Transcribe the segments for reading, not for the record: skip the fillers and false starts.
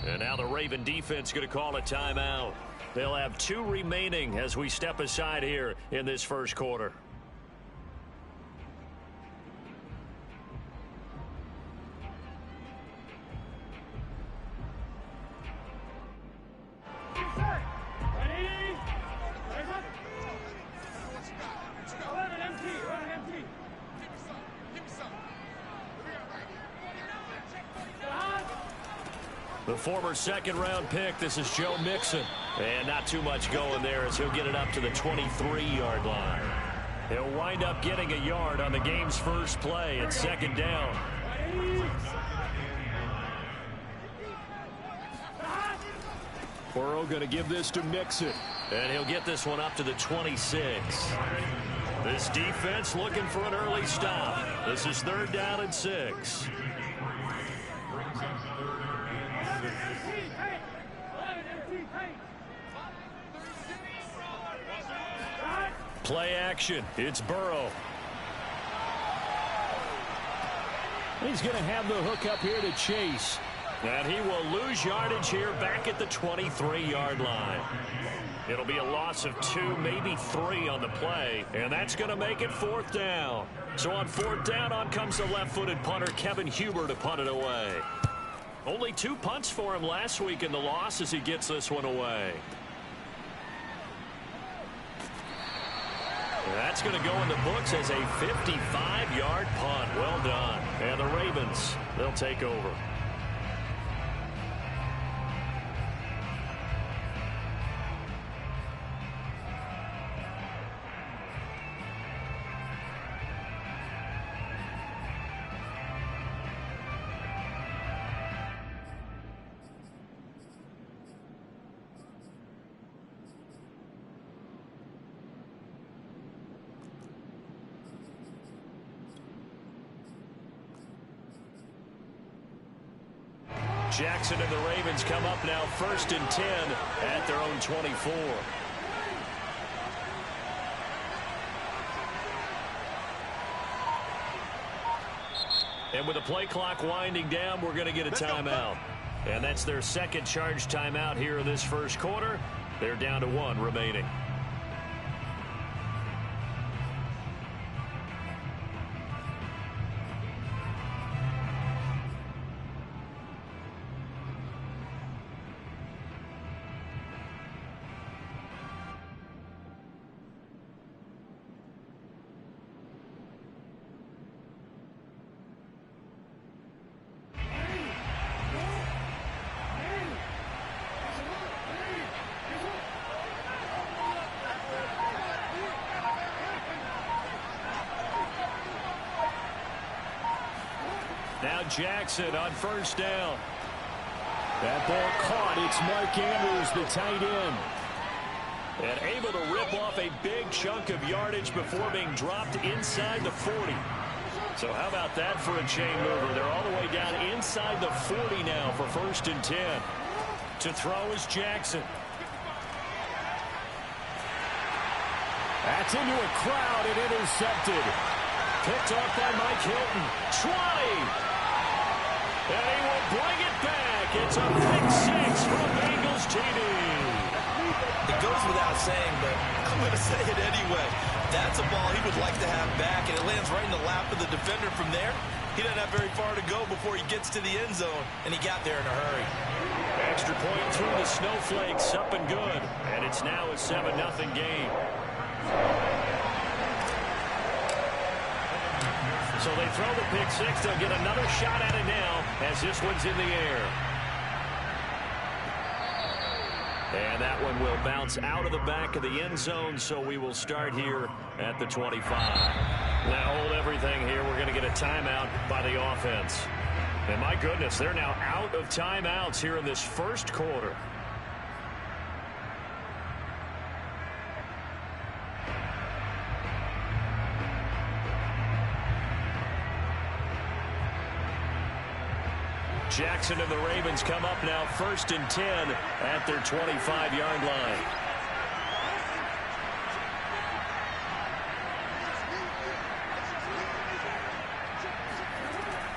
And now the Raven defense going to call a timeout. They'll have 2 remaining as we step aside here in this first quarter. The former second-round pick, this is Joe Mixon. And not too much going there as he'll get it up to the 23-yard line. He'll wind up getting a yard on the game's first play at second down. Burrow going to give this to Mixon. And he'll get this one up to the 26. This defense looking for an early stop. This is 3rd down and 6. Play action. It's Burrow. He's going to have the hook up here to Chase. And he will lose yardage here back at the 23-yard line. It'll be a loss of 2, maybe 3 on the play. And that's going to make it 4th down. So on 4th down, on comes the left-footed punter, Kevin Huber, to punt it away. Only 2 punts for him last week in the loss as he gets this one away. That's going to go in the books as a 55-yard punt. Well done. And the Ravens, they'll take over. Jackson and the Ravens come up now 1st and 10 at their own 24. And with the play clock winding down, we're going to get a timeout. And that's their second charge timeout here in this first quarter. They're down to 1 remaining. Now Jackson on 1st down. That ball caught. It's Mark Andrews, the tight end. And able to rip off a big chunk of yardage before being dropped inside the 40. So how about that for a chain mover? They're all the way down inside the 40 now for 1st and 10. To throw is Jackson. That's into a crowd and intercepted. Picked off by Mike Hilton. 20. And he will bring it back. It's a pick 6 from Bengals TD. It goes without saying, but I'm going to say it anyway. That's a ball he would like to have back, and it lands right in the lap of the defender from there. He doesn't have very far to go before he gets to the end zone, and he got there in a hurry. Extra point through the snowflakes, up and good. And it's now a 7-0 game. So they throw the pick 6. They'll get another shot at it now as this one's in the air. And that one will bounce out of the back of the end zone, so we will start here at the 25. Now hold everything here. We're going to get a timeout by the offense. And my goodness, they're now out of timeouts here in this first quarter. Jackson and the Ravens come up now 1st and 10 at their 25-yard line.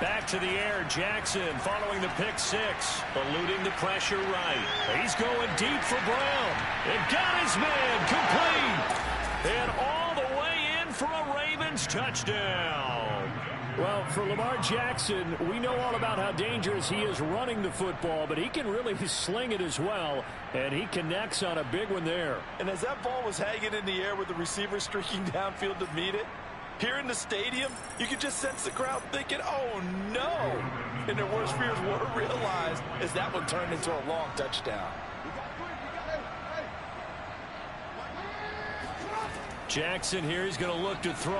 Back to the air, Jackson following the pick six, eluding the pressure right. He's going deep for Brown. And got his man complete. And all the way in for a Ravens touchdown. Well, for Lamar Jackson, we know all about how dangerous he is running the football, but he can really sling it as well, and he connects on a big one there. And as that ball was hanging in the air with the receiver streaking downfield to meet it, here in the stadium, you could just sense the crowd thinking, oh, no. And their worst fears were realized as that one turned into a long touchdown. Jackson here, he's going to look to throw.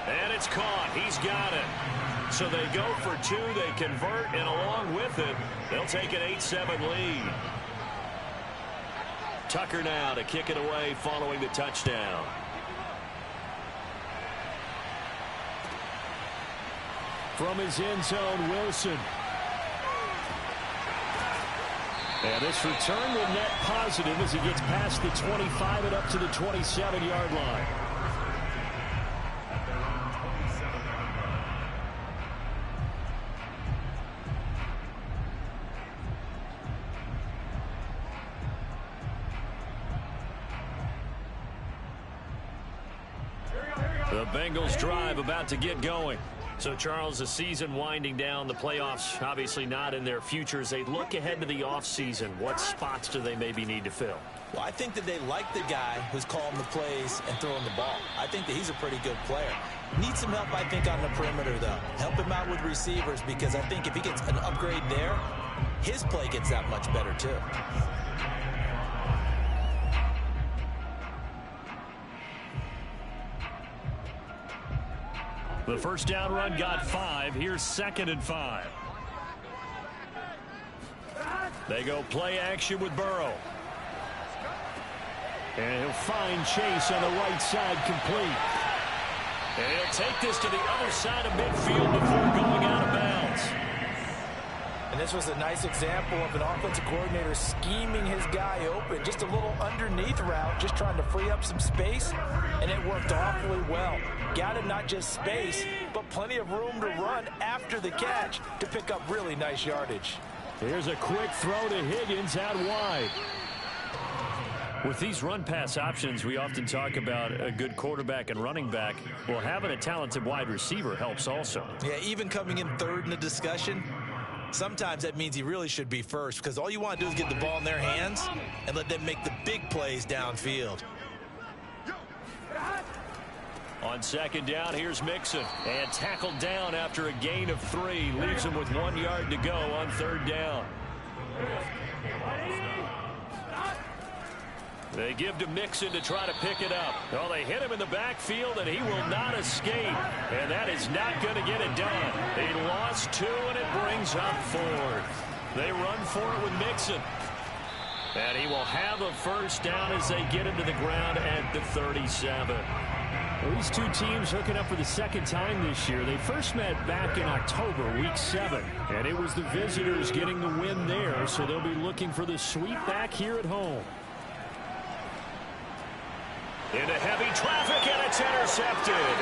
And it's caught. He's got it. So they go for two. They convert, and along with it, they'll take an 8-7 lead. Tucker now to kick it away following the touchdown. From his end zone, Wilson. And this return will net positive as he gets past the 25 and up to the 27-yard line. The Bengals drive about to get going. So, Charles, the season winding down, the playoffs obviously not in their futures. They look ahead to the offseason. What spots do they maybe need to fill? Well, I think that they like the guy who's calling the plays and throwing the ball. I think that he's a pretty good player. Needs some help, I think, on the perimeter, though. Help him out with receivers, because I think if he gets an upgrade there, his play gets that much better, too. The first down run got 5. Here's 2nd and 5. They go play action with Burrow. And he'll find Chase on the right side, complete. And he'll take this to the other side of midfield before going out of bounds. And this was a nice example of an offensive coordinator scheming his guy open. Just a little underneath route, just trying to free up some space, and it worked awfully well. Got him not just space, but plenty of room to run after the catch to pick up really nice yardage. Here's a quick throw to Higgins out wide. With these run-pass options, we often talk about a good quarterback and running back. Well, having a talented wide receiver helps also. Yeah, even coming in third in the discussion, sometimes that means he really should be first, because all you want to do is get the ball in their hands and let them make the big plays downfield. On 2nd down, here's Mixon. And tackled down after a gain of 3. Leaves him with 1 yard to go on 3rd down. They give to Mixon to try to pick it up. Oh, they hit him in the backfield, and he will not escape. And that is not going to get it done. They lost 2, and it brings up 4th. They run for it with Mixon. And he will have a first down as they get him to the ground at the 37. Well, these two teams hooking up for the 2nd time this year. They first met back in October, week 7. And it was the visitors getting the win there, so they'll be looking for the sweep back here at home. Into heavy traffic, and it's intercepted.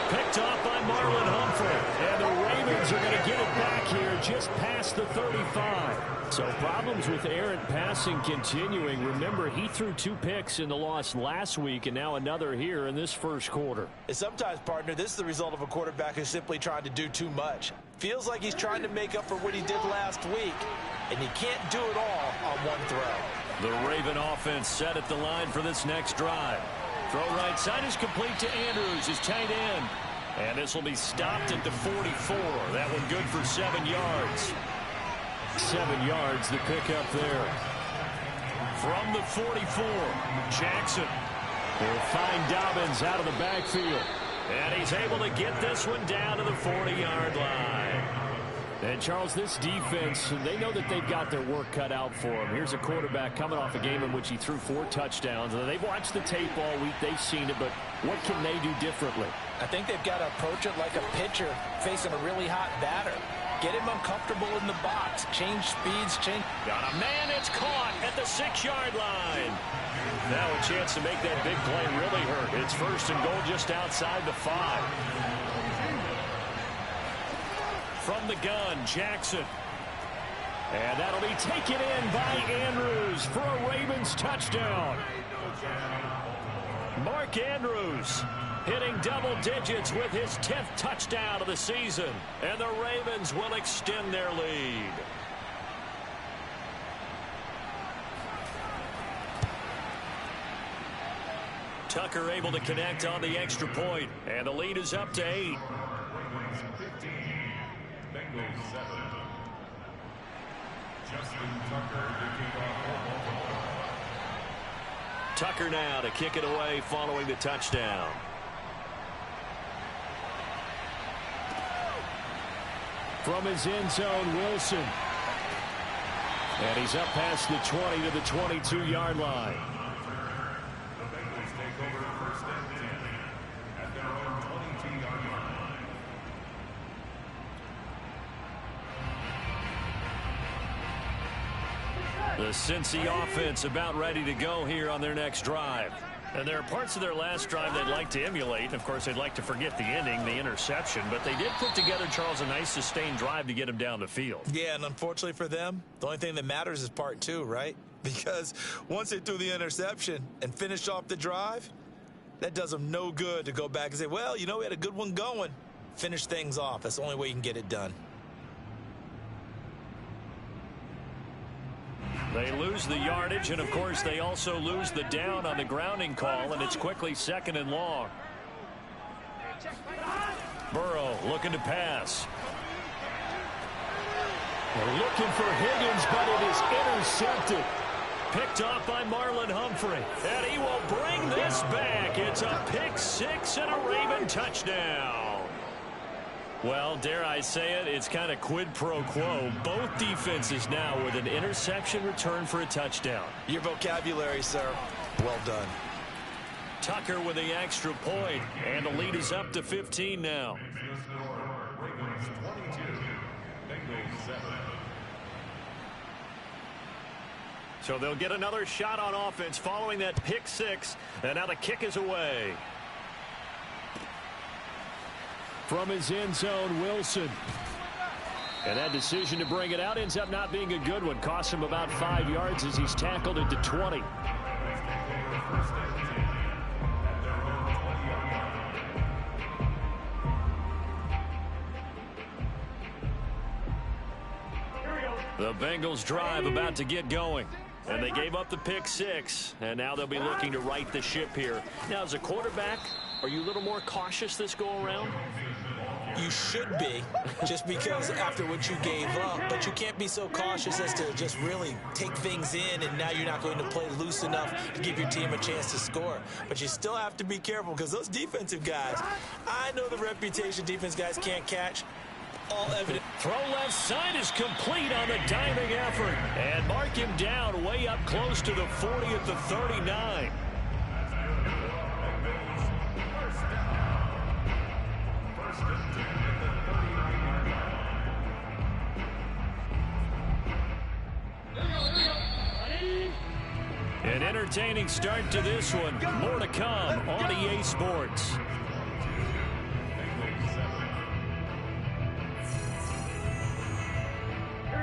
Picked off by Marlon Humphrey. And the Ravens are going to get it back here just past the 35. So problems with errant passing continuing. Remember, he threw 2 picks in the loss last week, and now another here in this first quarter. And sometimes, partner, this is the result of a quarterback who's simply trying to do too much. Feels like he's trying to make up for what he did last week, and he can't do it all on one throw. The Raven offense set at the line for this next drive. Throw right side is complete to Andrews, his tight end. And this will be stopped at the 44. That one good for 7 yards. 7 yards, the pickup there. From the 44, Jackson will find Dobbins out of the backfield. And he's able to get this one down to the 40-yard line. And, Charles, this defense, they know that they've got their work cut out for them. Here's a quarterback coming off a game in which he threw 4 touchdowns. They've watched the tape all week. They've seen it, but what can they do differently? I think they've got to approach it like a pitcher facing a really hot batter. Get him uncomfortable in the box. Change speeds. Got a man. It's caught at the 6-yard line. Now a chance to make that big play really hurt. It's 1st and goal just outside the 5. from the gun, Jackson. And that'll be taken in by Andrews for a Ravens touchdown. Mark Andrews hitting double digits with his 10th touchdown of the season. And the Ravens will extend their lead. Tucker able to connect on the extra point, and the lead is up to 8. Tucker now to kick it away following the touchdown. From his end zone, Wilson. And he's up past the 20 to the 22-yard line. The Cincy offense about ready to go here on their next drive. And there are parts of their last drive they'd like to emulate. Of course, they'd like to forget the ending, the interception. But they did put together, Charles, a nice sustained drive to get him down the field. Yeah, and unfortunately for them, the only thing that matters is part 2, right? Because once they threw the interception and finished off the drive, that does them no good to go back and say, well, you know, we had a good one going. Finish things off. That's the only way you can get it done. They lose the yardage, and, of course, they also lose the down on the grounding call, and it's quickly 2nd and long. Burrow looking to pass. They're looking for Higgins, but it is intercepted. Picked off by Marlon Humphrey, and he will bring this back. It's a pick 6 and a Raven touchdown. Well, dare I say it, it's kind of quid pro quo. Both defenses now with an interception return for a touchdown. Your vocabulary, sir. Well done. Tucker with the extra point, and the lead is up to 15 now. So they'll get another shot on offense following that pick 6, and now the kick is away. From his end zone, Wilson. And that decision to bring it out ends up not being a good one. Costs him about 5 yards as he's tackled into 20. The Bengals drive about to get going. And they gave up the pick 6, and now they'll be looking to right the ship here. Now, as a quarterback, are you a little more cautious this go-around? You should be, just because after what you gave up, but you can't be so cautious as to just really take things in, and now you're not going to play loose enough to give your team a chance to score. But you still have to be careful, because those defensive guys, I know the reputation defense guys can't catch. All evident. Throw left side is complete on the diving effort. And mark him down way up close to the 40 at the 39. An entertaining start to this one. More to come on EA Sports.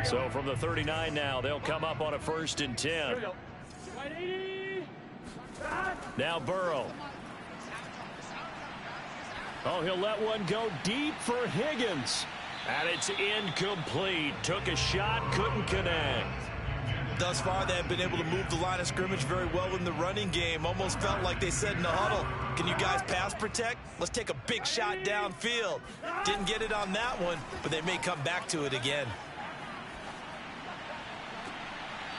So from the 39 now, they'll come up on a 1st and 10. Now Burrow. Oh, he'll let one go deep for Higgins. And it's incomplete. Took a shot, couldn't connect. Thus far, they have been able to move the line of scrimmage very well in the running game. Almost felt like they said in the huddle, can you guys pass protect? Let's take a big shot downfield. Didn't get it on that one, but they may come back to it again.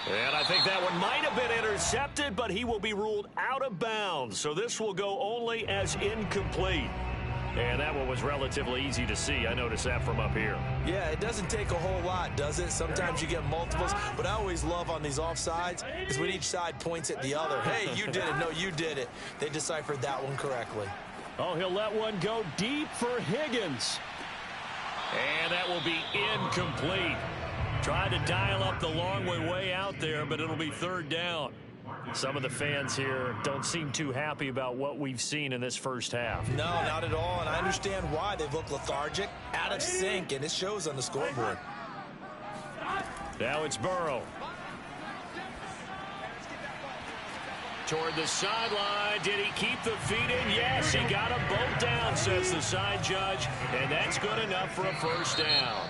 And I think that one might have been intercepted, but he will be ruled out of bounds. So this will go only as incomplete. And that one was relatively easy to see. I noticed that from up here. Yeah, it doesn't take a whole lot, does it? Sometimes you get multiples. But I always love on these offsides is when each side points at the other. Hey, you did it. No, you did it. They deciphered that one correctly. Oh, he'll let one go deep for Higgins. And that will be incomplete. Tried to dial up the long way out there, but it'll be 3rd down. Some of the fans here don't seem too happy about what we've seen in this first half. No, not at all, and I understand why. They've looked lethargic, out of sync, and it shows on the scoreboard. Now it's Burrow. Toward the sideline. Did he keep the feet in? Yes, he got them both down, says the side judge, and that's good enough for a first down.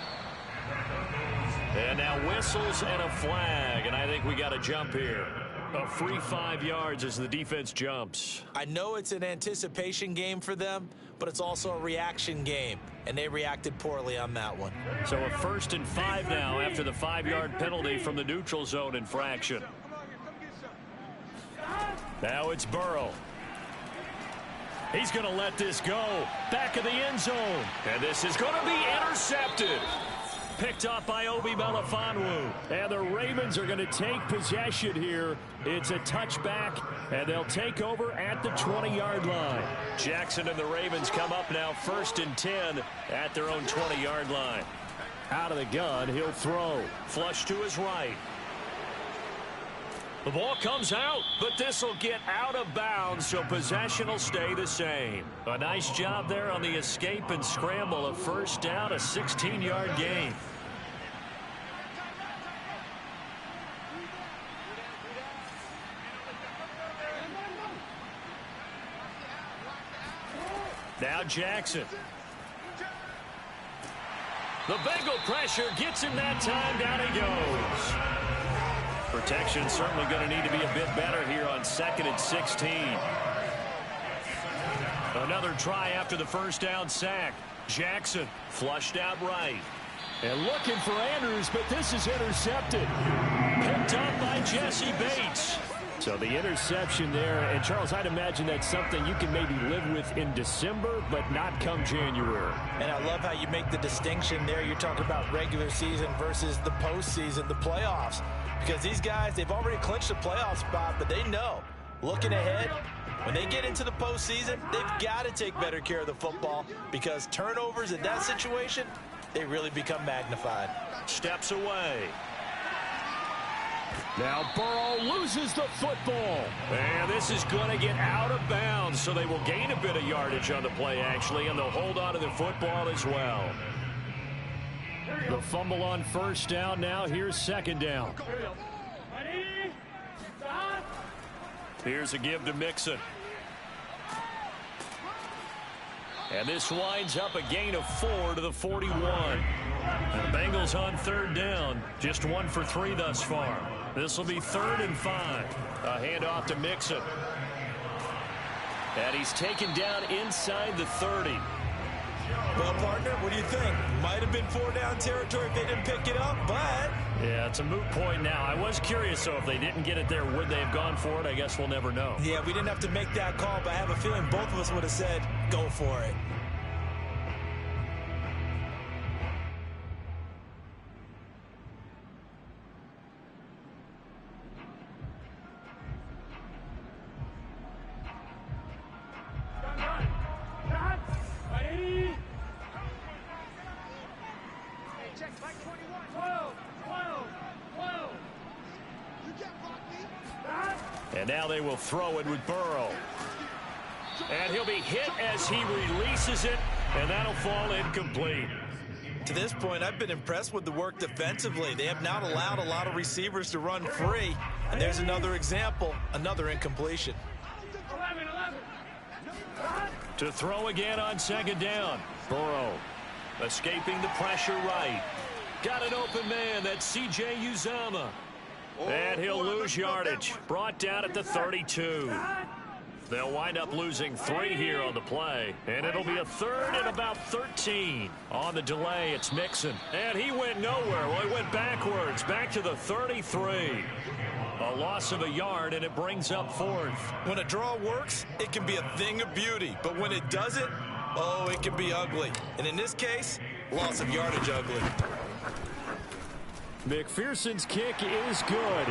And now whistles and a flag, and I think we got a jump here. A free 5 yards as the defense jumps. I know it's an anticipation game for them, but it's also a reaction game, and they reacted poorly on that one. So a 1st and 5 now after the 5-yard penalty from the neutral zone infraction. Now it's Burrow. He's going to let this go. Back of the end zone. And this is going to be intercepted. Picked up by Obi Melifonwu. And the Ravens are going to take possession here. It's a touchback, and they'll take over at the 20-yard line. Jackson and the Ravens come up now 1st and 10 at their own 20-yard line. Out of the gun, he'll throw. Flush to his right. The ball comes out, but this will get out of bounds, so possession will stay the same. A nice job there on the escape and scramble. A first down, a 16-yard gain. Now Jackson. The Bengal pressure gets him that time. Down he goes. Protection certainly going to need to be a bit better here on 2nd and 16. Another try after the first down sack. Jackson flushed out right. And looking for Andrews, but this is intercepted. Picked up by Jesse Bates. So the interception there, and Charles, I'd imagine that's something you can maybe live with in December, but not come January. And I love how you make the distinction there. You're talking about regular season versus the postseason, the playoffs. Because these guys, they've already clinched a playoff spot, but they know, looking ahead, when they get into the postseason, they've got to take better care of the football because turnovers in that situation, they really become magnified. Steps away. Now Burrow loses the football. And this is going to get out of bounds, so they will gain a bit of yardage on the play, actually, and they'll hold on to the football as well. The fumble on first down now. Here's 2nd down. Here's a give to Mixon. And this winds up a gain of 4 to the 41. And the Bengals on 3rd down. Just 1 for 3 thus far. This will be 3rd and 5. A handoff to Mixon. And he's taken down inside the 30. Well, partner, what do you think? Might have been 4-down territory if they didn't pick it up, but... Yeah, it's a moot point now. I was curious, though, if they didn't get it there, would they have gone for it? I guess we'll never know. Yeah, we didn't have to make that call, but I have a feeling both of us would have said, go for it. And now they will throw it with Burrow. And he'll be hit as he releases it, and that'll fall incomplete. To this point, I've been impressed with the work defensively. They have not allowed a lot of receivers to run free. And there's another example, another incompletion. To throw again on 2nd down. Burrow escaping the pressure right. Got an open man. That's C.J. Uzomah. And he'll lose yardage. Brought down at the 32. They'll wind up losing 3 here on the play. And it'll be a 3rd and about 13. On the delay, it's Mixon. And he went nowhere. Well, he went backwards. Back to the 33. A loss of a yard, and it brings up 4th. When a draw works, it can be a thing of beauty. But when it doesn't, oh, it can be ugly. And in this case, loss of yardage ugly. McPherson's kick is good.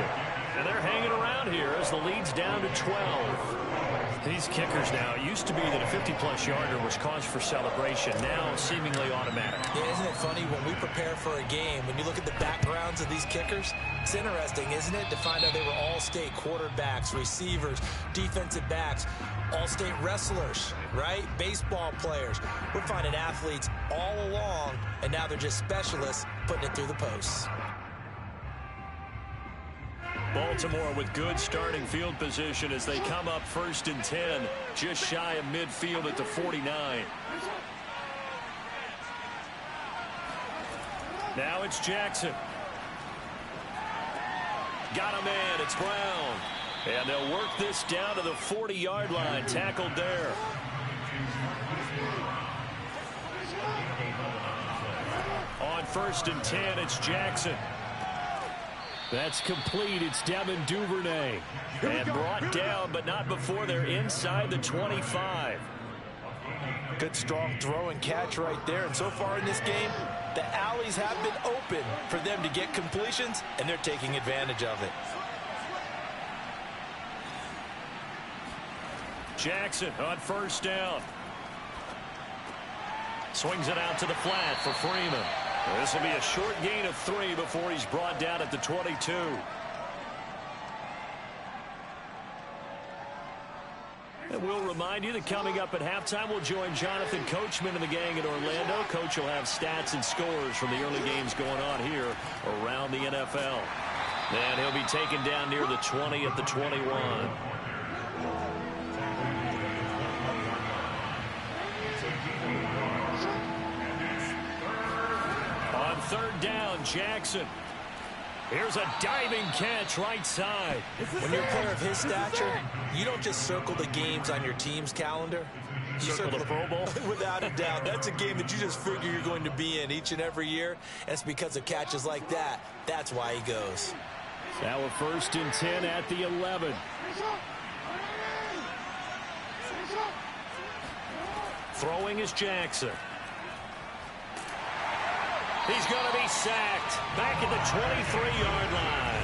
And they're hanging around here as the lead's down to 12. These kickers now, it used to be that a 50-plus yarder was cause for celebration. Now, seemingly automatic. Yeah, isn't it funny when we prepare for a game, when you look at the backgrounds of these kickers, it's interesting, isn't it, to find out they were all-state quarterbacks, receivers, defensive backs, all-state wrestlers, right? Baseball players. We're finding athletes all along, and now they're just specialists putting it through the posts. Baltimore with good starting field position as they come up 1st and 10, just shy of midfield at the 49. Now it's Jackson. Got a man, it's Brown. And they'll work this down to the 40-yard line, tackled there. On 1st and 10, it's Jackson. That's complete. It's Devin Duvernay. And brought down, but not before they're inside the 25. Good, strong throw and catch right there. And so far in this game, the alleys have been open for them to get completions, and they're taking advantage of it. Jackson on 1st down. Swings it out to the flat for Freeman. This will be a short gain of 3 before he's brought down at the 22. And we'll remind you that coming up at halftime, we'll join Jonathan Coachman and the gang in Orlando. Coach will have stats and scores from the early games going on here around the NFL. And he'll be taken down near the 20 at the 21. On 3rd down, Jackson. Here's a diving catch right side. When you're a player of his stature, you don't just circle the games on your team's calendar. You circle the Pro Bowl? Without a doubt. That's a game that you just figure you're going to be in each and every year. And it's because of catches like that. That's why he goes. Now a 1st and 10 at the 11. Throwing is Jackson. He's going to be sacked back at the 23-yard line.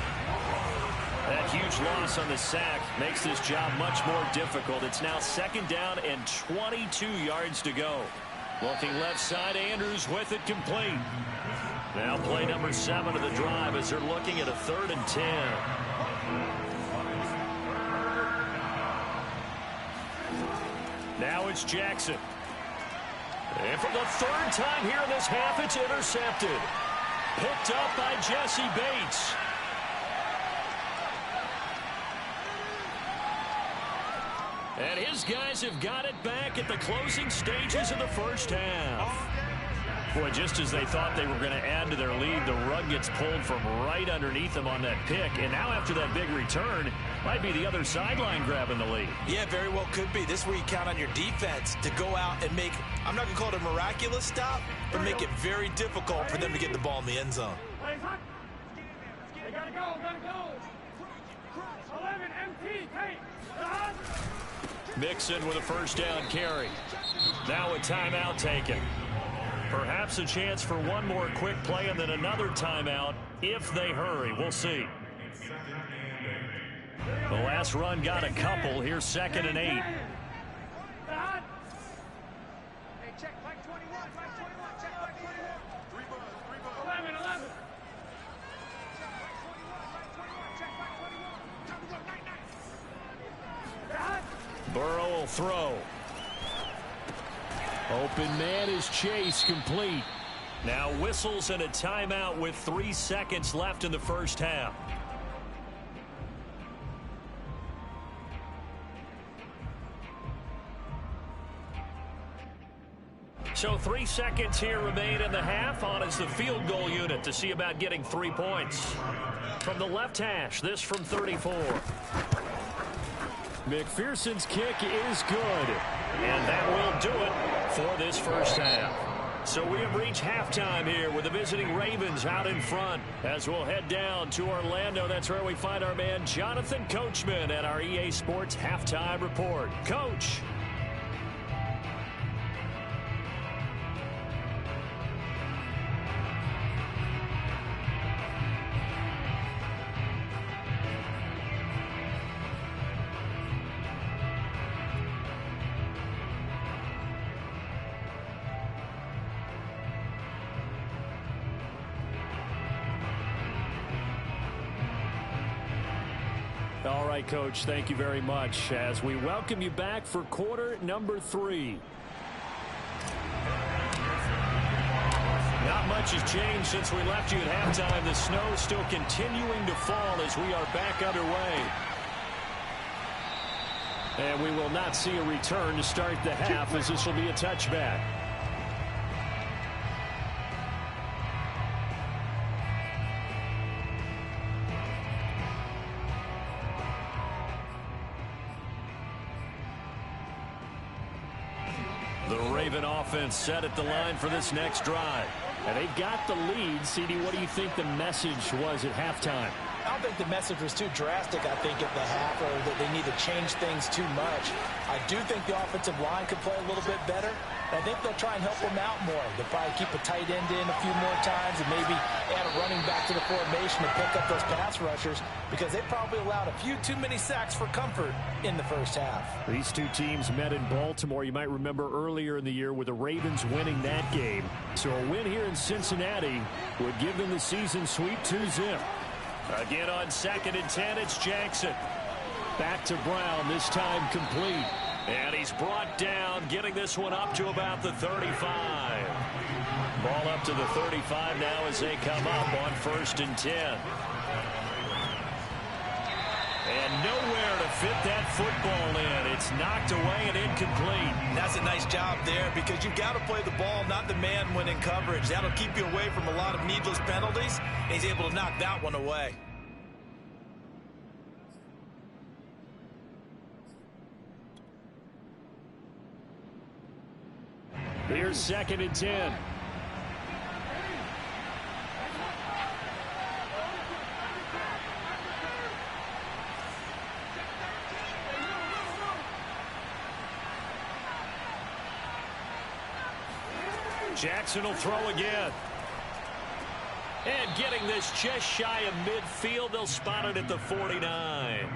That huge loss on the sack makes this job much more difficult. It's now 2nd down and 22 yards to go. Looking left side, Andrews with it complete. Now play number 7 of the drive as they're looking at a 3rd and 10. Now it's Jackson. And for the 3rd time here in this half, it's intercepted. Picked up by Jesse Bates. And his guys have got it back at the closing stages of the 1st half. Boy, just as they thought they were going to add to their lead, the rug gets pulled from right underneath them on that pick. And now after that big return, might be the other sideline grabbing the lead. Yeah, very well could be. This is where you count on your defense to go out and make, I'm not going to call it a miraculous stop, but make it very difficult for them to get the ball in the end zone. They gotta go. 11 MT, Mixon with a 1st down carry. Now a timeout taken. Perhaps a chance for one more quick play and then another timeout if they hurry. We'll see. The last run got a couple. Here's 2nd and 8. Hey, check flag 21, check flag 21. 11. Check flag 21. Burrow will throw. Open man is Chase, complete. Now whistles and a timeout with 3 seconds left in the 1st half. So 3 seconds here remain in the half. On is the field goal unit to see about getting 3 points. From the left hash, this from 34. McPherson's kick is good. And that will do it for this 1st half. So we have reached halftime here with the visiting Ravens out in front. As we'll head down to Orlando, that's where we find our man Jonathan Coachman at our EA Sports Halftime Report. Coach. right, Coach. Thank you very much as we welcome you back for quarter number 3. Not much has changed since we left you at halftime. The snow is still continuing to fall as we are back underway. And we will not see a return to start the half as this will be a touchback. The Raven offense set at the line for this next drive. And they've got the lead. CD, what do you think the message was at halftime? I don't think the message was too drastic, I think, at the half, or that they need to change things too much. I do think the offensive line could play a little bit better. And I think they'll try and help them out more. They'll probably keep a tight end in a few more times and maybe add a running back to the formation to pick up those pass rushers because they probably allowed a few too many sacks for comfort in the first half. These two teams met in Baltimore. You might remember earlier in the year with the Ravens winning that game. So a win here in Cincinnati would give them the season sweep 2-0. Again on 2nd and 10, it's Jackson. Back to Brown, this time complete. And he's brought down, getting this one up to about the 35. Ball up to the 35 now as they come up on 1st and 10. And nowhere to fit that football in. It's knocked away and incomplete. That's a nice job there because you've got to play the ball, not the man when in coverage. That'll keep you away from a lot of needless penalties. And he's able to knock that one away. Here's 2nd and 10. Jackson will throw again. And getting this just shy of midfield, they'll spot it at the 49.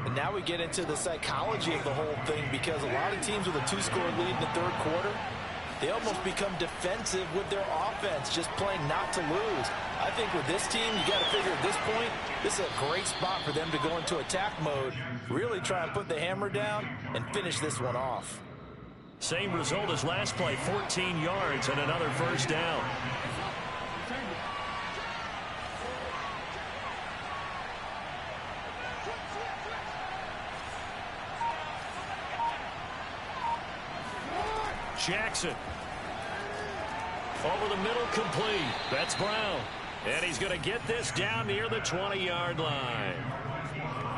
And now we get into the psychology of the whole thing because a lot of teams with a 2-score lead in the third quarter, they almost become defensive with their offense, just playing not to lose. I think with this team, you got to figure at this point, this is a great spot for them to go into attack mode, really try and put the hammer down and finish this one off. Same result as last play, 14 yards and another first down. Jackson. Over the middle, complete. That's Brown. And he's going to get this down near the 20-yard line.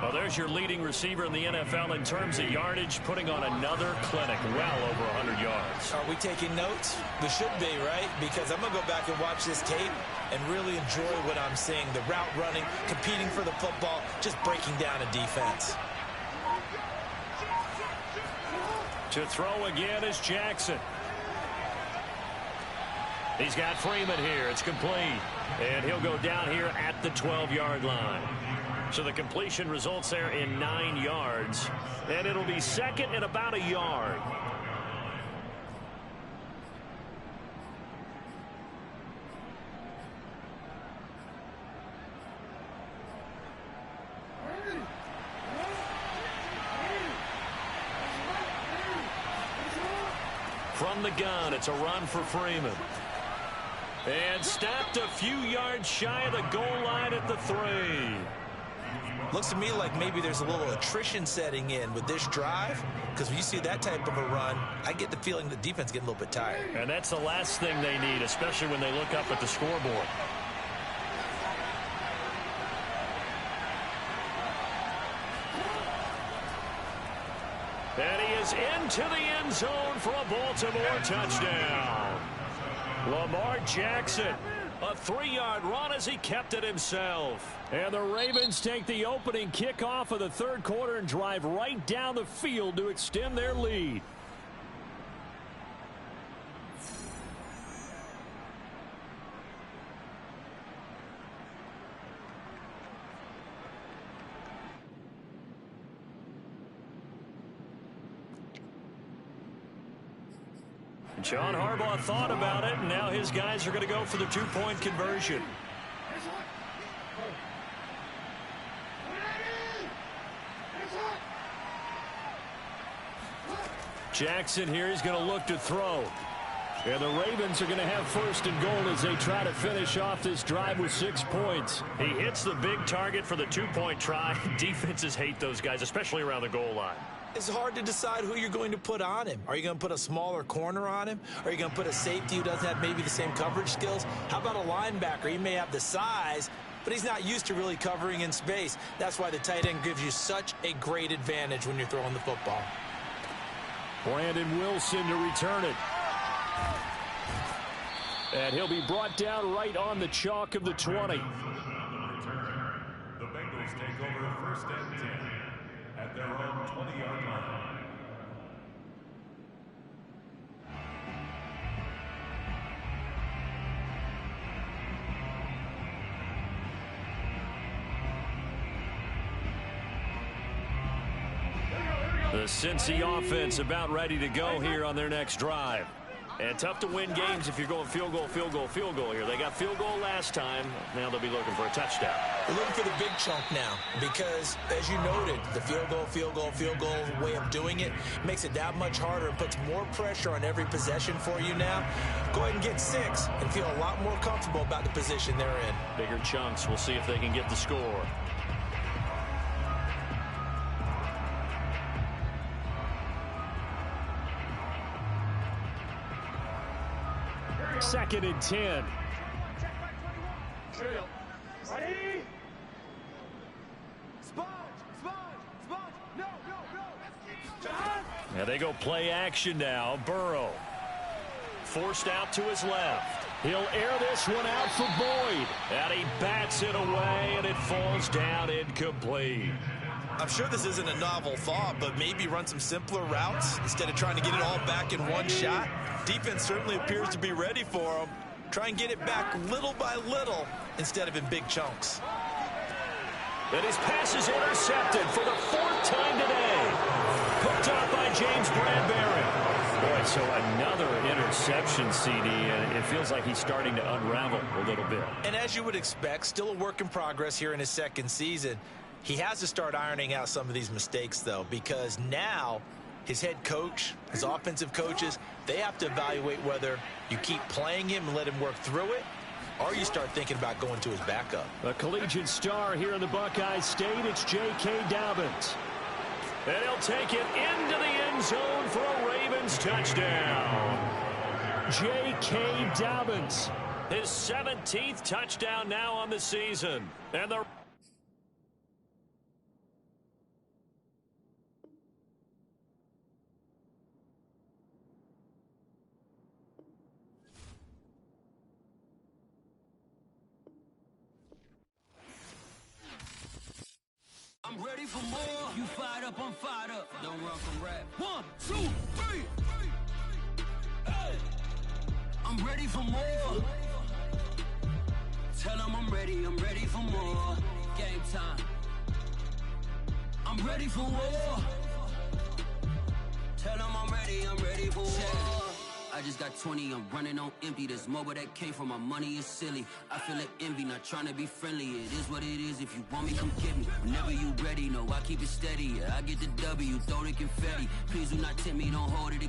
Well, there's your leading receiver in the NFL in terms of yardage, putting on another clinic, well over 100 yards. Are we taking notes? We should be, right? Because I'm going to go back and watch this tape and really enjoy what I'm seeing. The route running, competing for the football, just breaking down a defense. To throw again is Jackson. He's got Freeman here. It's complete. And he'll go down here at the 12-yard line. So the completion results there in 9 yards. And it'll be 2nd and about a yard. From the gun, it's a run for Freeman. And stopped a few yards shy of the goal line at the 3. Looks to me like maybe there's a little attrition setting in with this drive, because when you see that type of a run, I get the feeling the defense getting a little bit tired. And that's the last thing they need, especially when they look up at the scoreboard. And he is into the end zone for a Baltimore touchdown. Lamar Jackson, a 3-yard run as he kept it himself. And the Ravens take the opening kickoff of the third quarter and drive right down the field to extend their lead. John Harbaugh thought about it, and now his guys are going to go for the 2-point conversion. Jackson here, he's going to look to throw. And the Ravens are going to have first and goal as they try to finish off this drive with 6 points. He hits the big target for the 2-point try. Defenses hate those guys, especially around the goal line. It's hard to decide who you're going to put on him. Are you going to put a smaller corner on him? Are you going to put a safety who doesn't have maybe the same coverage skills? How about a linebacker? He may have the size, but he's not used to really covering in space. That's why the tight end gives you such a great advantage when you're throwing the football. Brandon Wilson to return it. And he'll be brought down right on the chalk of the 20. The Bengals take over first and 10 at their own 20-yard line. The Cincy offense about ready to go here on their next drive. And tough to win games if you're going field goal here. They got field goal last time. Now they'll be looking for a touchdown. They're looking for the big chunk now because, as you noted, the field goal way of doing it makes it that much harder and puts more pressure on every possession for you now. Go ahead and get 6 and feel a lot more comfortable about the position they're in. Bigger chunks. We'll see if they can get the score. Second and 10. Ready? Sponge. No. Now they go play action now. Burrow forced out to his left. He'll air this one out for Boyd. And he bats it away, and it falls down incomplete. I'm sure this isn't a novel thought, but maybe run some simpler routes instead of trying to get it all back in one shot. Defense certainly appears to be ready for him. Try and get it back little by little instead of in big chunks. And his pass is intercepted for the 4th time today. Picked up by James Bradbury. Boy, so another interception, CD, and it feels like he's starting to unravel a little bit. And as you would expect, still a work in progress here in his second season. He has to start ironing out some of these mistakes, though, because now his head coach, his offensive coaches, they have to evaluate whether you keep playing him and let him work through it, or you start thinking about going to his backup. A collegiate star here in the Buckeye State, it's J.K. Dobbins. And he'll take it into the end zone for a Ravens touchdown. J.K. Dobbins, his 17th touchdown now on the season. And the I'm ready for more. You fired up, I'm fired up. Don't run from rap. 1, 2, 3. Hey. I'm ready for more. Tell them I'm ready for more. Game time. I'm ready for war. Tell them I'm ready for war. I just got 20, I'm running on empty. This mobile that came from my money is silly. I feel it envy, not trying to be friendly. It is what it is, if you want me, come get me. Whenever you ready, no, I keep it steady. Yeah, I get the W, throw the confetti. Please do not tempt me, don't hold it again.